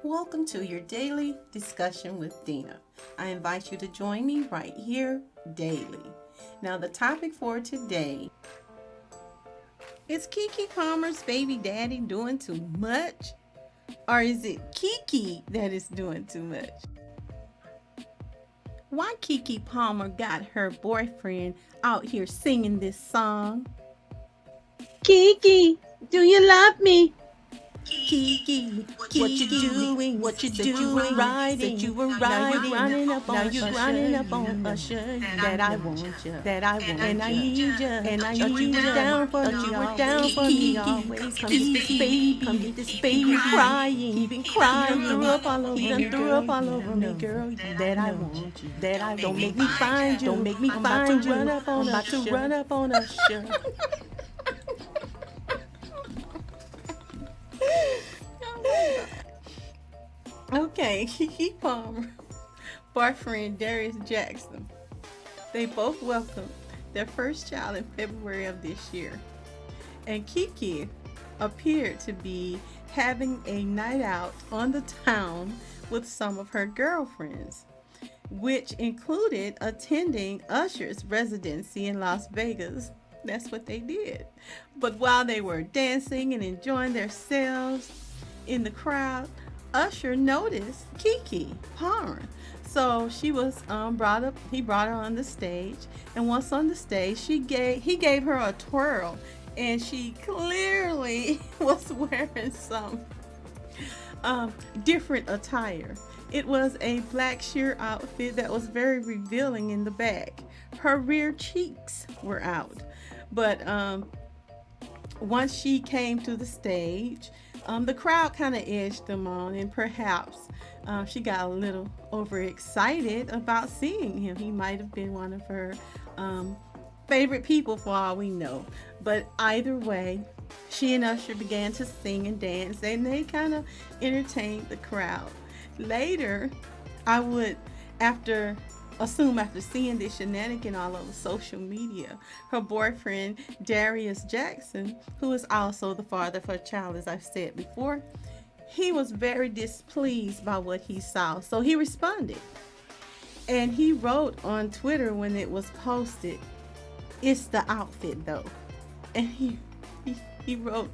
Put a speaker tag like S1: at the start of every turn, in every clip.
S1: Welcome to your daily discussion with Dena. I invite you to join me right here daily. Now, the topic for today is Keke Palmer's baby daddy doing too much? Or is it Keke that is doing too much? Why Keke Palmer got her boyfriend out here singing this song?
S2: Kiki, do you love me?
S1: Kiki, what you doing? What you doing? Said you were riding. Now you running up on Usher. That I want you. That I want and I need you. And I need you down for me. You were down for me always. Come get this baby. Come get this baby crying. Keeping crying. He done threw up all over me. Threw up all over me, girl. That I want you. That I don't make me find you. Don't make me find you. I'm about to run up on Usher. Okay, Keke Palmer, boyfriend Darious Jackson. They both welcomed their first child in February of this year. And Keke appeared to be having a night out on the town with some of her girlfriends, which included attending Usher's residency in Las Vegas. That's what they did. But while they were dancing and enjoying themselves in the crowd, Usher noticed Keke Palmer. So she was brought up. He brought her on the stage, and once on the stage, he gave her a twirl, and she clearly was wearing some different attire. It was a black sheer outfit that was very revealing in the back. Her rear cheeks were out, but once she came to the stage, the crowd kind of edged them on, and perhaps she got a little overexcited about seeing him. He might have been one of her favorite people, for all we know. But either way, she and Usher began to sing and dance, and they kind of entertained the crowd. Later, I would, after seeing this shenanigan all over social media, her boyfriend Darious Jackson, who is also the father of her child, as I've said before, he was very displeased by what he saw. So he responded, and he wrote on Twitter when it was posted, "It's the outfit though." And he wrote,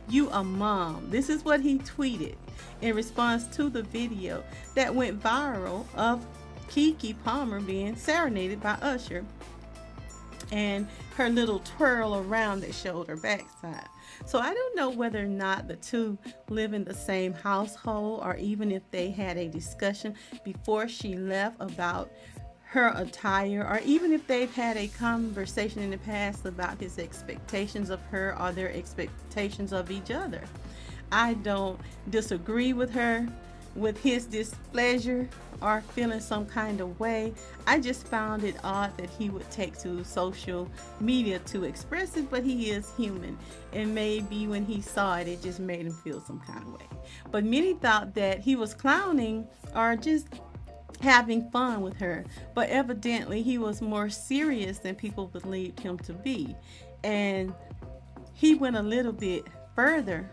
S1: "You a mom." This is what he tweeted in response to the video that went viral of Keke Palmer being serenaded by Usher and her little twirl around that showed her backside. So I don't know whether or not the two live in the same household, or even if they had a discussion before she left about her attire, or even if they've had a conversation in the past about his expectations of her or their expectations of each other. I don't disagree with her with his displeasure or feeling some kind of way. I just found it odd that he would take to social media to express it, but he is human, and maybe when he saw it, it just made him feel some kind of way. But many thought that he was clowning or just having fun with her, but evidently he was more serious than people believed him to be. And he went a little bit further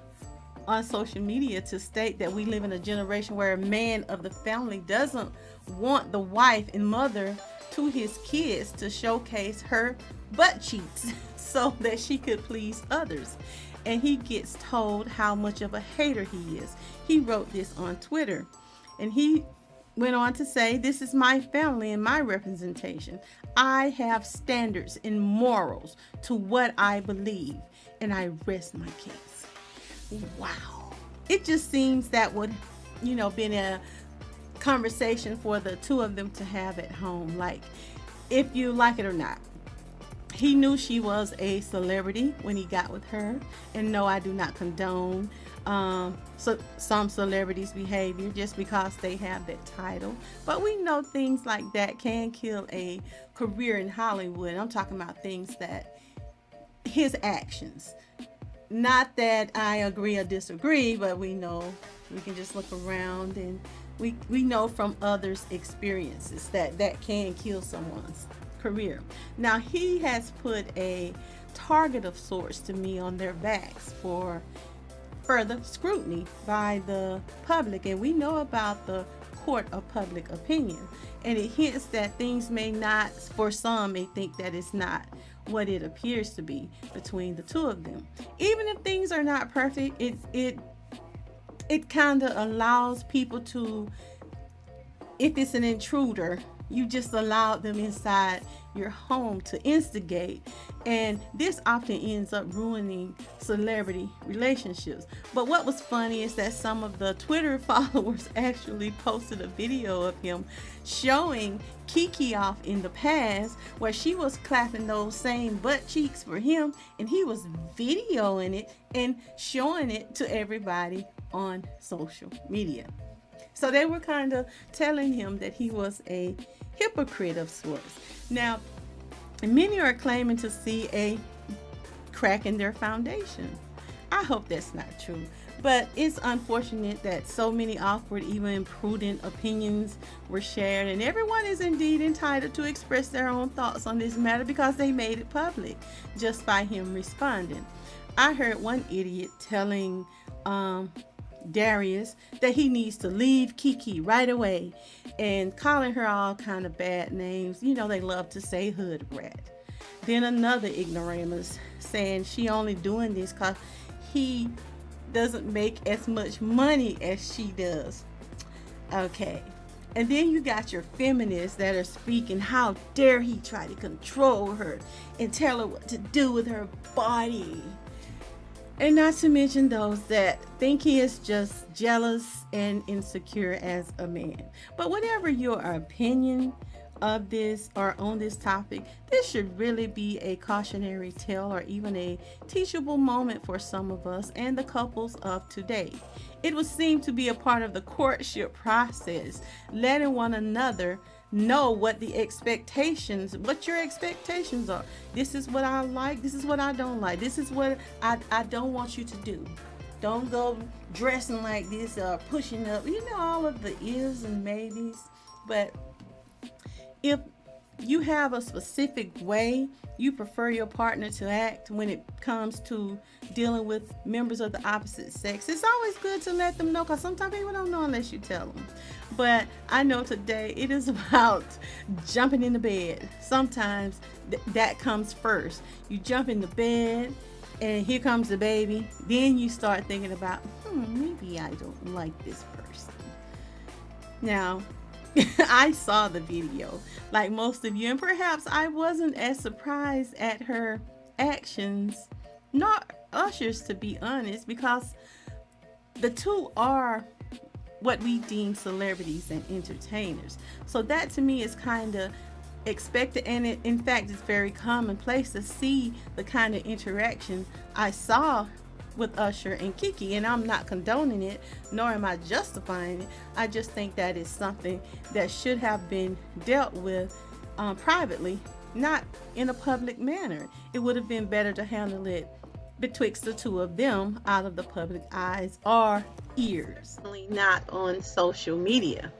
S1: on social media to state that we live in a generation where a man of the family doesn't want the wife and mother to his kids to showcase her butt cheeks so that she could please others. And he gets told how much of a hater he is. He wrote this on Twitter, and he went on to say, "This is my family and my representation. I have standards and morals to what I believe, and I rest my case." Wow. It just seems that would, been a conversation for the two of them to have at home. Like, if you like it or not. He knew she was a celebrity when he got with her. And no, I do not condone some celebrities' behavior just because they have that title. But we know things like that can kill a career in Hollywood. I'm talking about things that his actions. Not that I agree or disagree, but we know, we can just look around, and we know from others' experiences that can kill someone's career. Now, he has put a target of sorts to me on their backs for further scrutiny by the public. And we know about the court of public opinion. And it hints that things may not, for some, may think that it's not what it appears to be between the two of them. Even if things are not perfect, it kind of allows people to, if it's an intruder, you just allowed them inside your home to instigate. And this often ends up ruining celebrity relationships. But what was funny is that some of the Twitter followers actually posted a video of him showing Keke off in the past, where she was clapping those same butt cheeks for him, and he was videoing it and showing it to everybody on social media. So they were kind of telling him that he was a hypocrite of sorts. Now, many are claiming to see a crack in their foundation. I hope that's not true. But it's unfortunate that so many awkward, even imprudent opinions were shared, and everyone is indeed entitled to express their own thoughts on this matter because they made it public just by him responding. I heard one idiot telling Darius that he needs to leave Keke right away and calling her all kind of bad names. You know, they love to say hood rat. Then another ignoramus saying she only doing this because he doesn't make as much money as she does. Okay. And then you got your feminists that are speaking, how dare he try to control her and tell her what to do with her body. And not to mention those that think he is just jealous and insecure as a man. But whatever your opinion of this or on this topic, this should really be a cautionary tale or even a teachable moment for some of us and the couples of today. It would seem to be a part of the courtship process, letting one another know what your expectations are. This is what I like, this is what I don't like, this is what I don't want you to do. Don't go dressing like this or pushing up, all of the ifs and maybes. But if you have a specific way you prefer your partner to act when it comes to dealing with members of the opposite sex, it's always good to let them know, because sometimes people don't know unless you tell them. But I know today it is about jumping in the bed. Sometimes that comes first. You jump in the bed and here comes the baby. Then you start thinking about, maybe I don't like this person. Now, I saw the video like most of you, and perhaps I wasn't as surprised at her actions, not Usher's, to be honest, because the two are what we deem celebrities and entertainers. So that to me is kind of expected, and in fact it's very commonplace to see the kind of interaction I saw with Usher and Keke, and I'm not condoning it, nor am I justifying it. I just think that is something that should have been dealt with privately, not in a public manner. It would have been better to handle it betwixt the two of them, out of the public eyes or ears, not on social media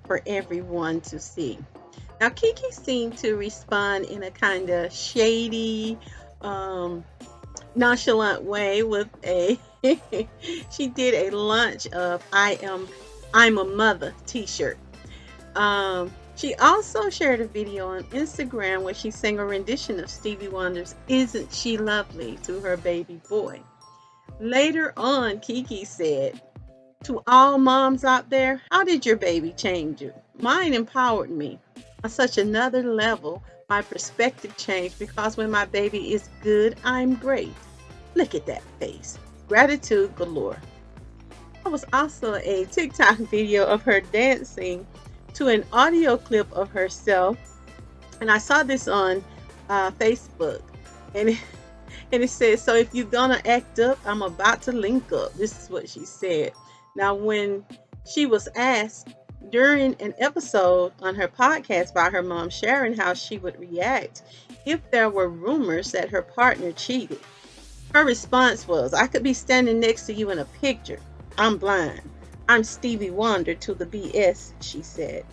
S1: for everyone to see. Now, Keke seemed to respond in a kind of shady, nonchalant way with she did a launch of I'm a Mother t-shirt. She also shared a video on Instagram where she sang a rendition of Stevie Wonder's Isn't She Lovely to her baby boy. Later on, Keke said, "To all moms out there, how did your baby change you? Mine empowered me on such another level. My perspective changed because when my baby is good, I'm great. Look at that face. Gratitude galore." There was also a TikTok video of her dancing to an audio clip of herself, and I saw this on Facebook, and it says, "So if you're gonna act up, I'm about to link up." This is what she said. Now, when she was asked during an episode on her podcast by her mom Sharon how she would react if there were rumors that her partner cheated, her response was, "I could be standing next to you in a picture. I'm blind. I'm Stevie Wonder to the BS," she said.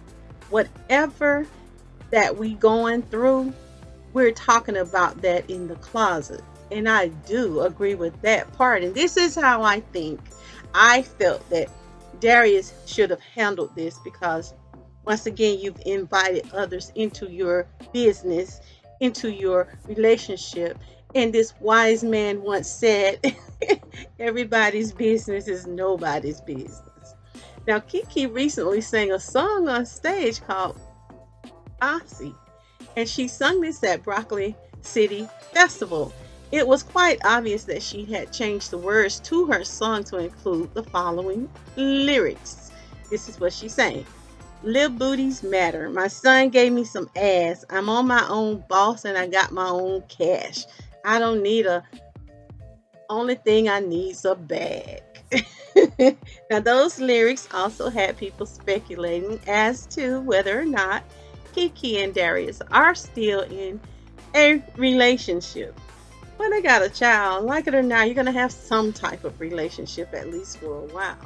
S1: Whatever that we going through, we're talking about that in the closet.
S2: And I do agree with that part. And this is how I think I felt that Darius should have handled this, because once again, you've invited others into your business, into your relationship. And this wise man once said, everybody's business is nobody's business. Now, Keke recently sang a song on stage called Aussie, and she sung this at Broccoli City Festival. It was quite obvious that she had changed the words to her song to include the following lyrics. This is what she sang. Lil booties matter. My son gave me some ass. I'm on my own boss and I got my own cash. I don't need a, only thing I need's a bag. Now, those lyrics also had people speculating as to whether or not Keke and Darius are still in a relationship. Well, they got a child. Like it or not, you're going to have some type of relationship at least for a while.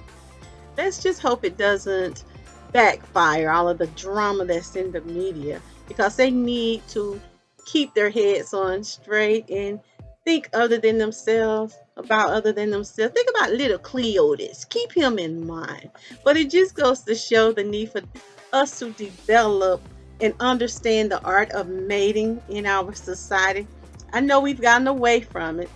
S2: Let's just hope it doesn't backfire, all of the drama that's in the media, because they need to keep their heads on straight and think other than themselves, about other than themselves. Think about little Cleotis. Keep him in mind. But it just goes to show the need for us to develop and understand the art of mating in our society. I know we've gotten away from it,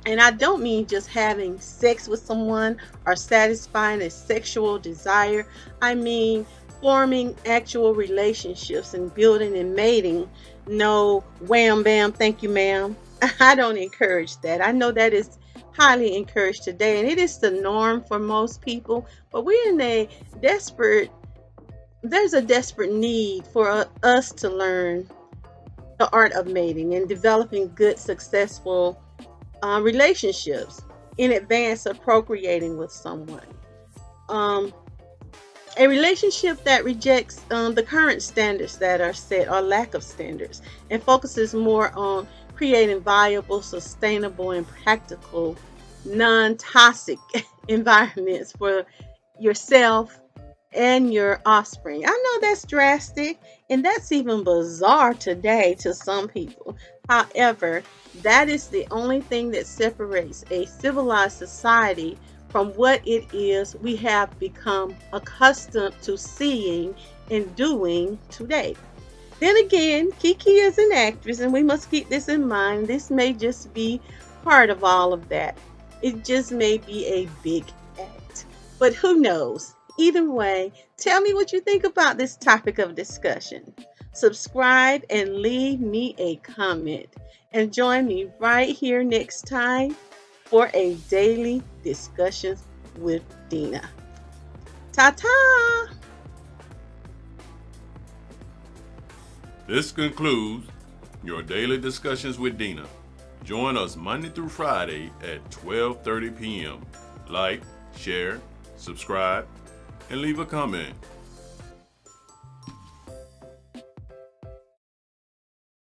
S2: and I don't mean just having sex with someone or satisfying a sexual desire. I mean forming actual relationships and building and mating. No wham bam, thank you, ma'am. I don't encourage that. I know that is highly encouraged today, and it is the norm for most people. But we're in a desperate, there's a desperate need for us to learn the art of mating and developing good, successful relationships in advance of procreating with someone. Um, a relationship that rejects the current standards that are set, or lack of standards, and focuses more on creating viable, sustainable, and practical, non toxic environments for yourself and your offspring. I know that's drastic and that's even bizarre today to some people. However, that is the only thing that separates a civilized society from what it is we have become accustomed to seeing and doing today. Then again, Keke is an actress, and we must keep this in mind. This may just be part of all of that. It just may be a big act. But who knows? Either way, tell me what you think about this topic of discussion. Subscribe and leave me a comment. And join me right here next time for a daily discussion with Dena. Ta-ta!
S3: This concludes your daily discussions with Dena. Join us Monday through Friday at 12:30 p.m. Like, share, subscribe, and leave a comment.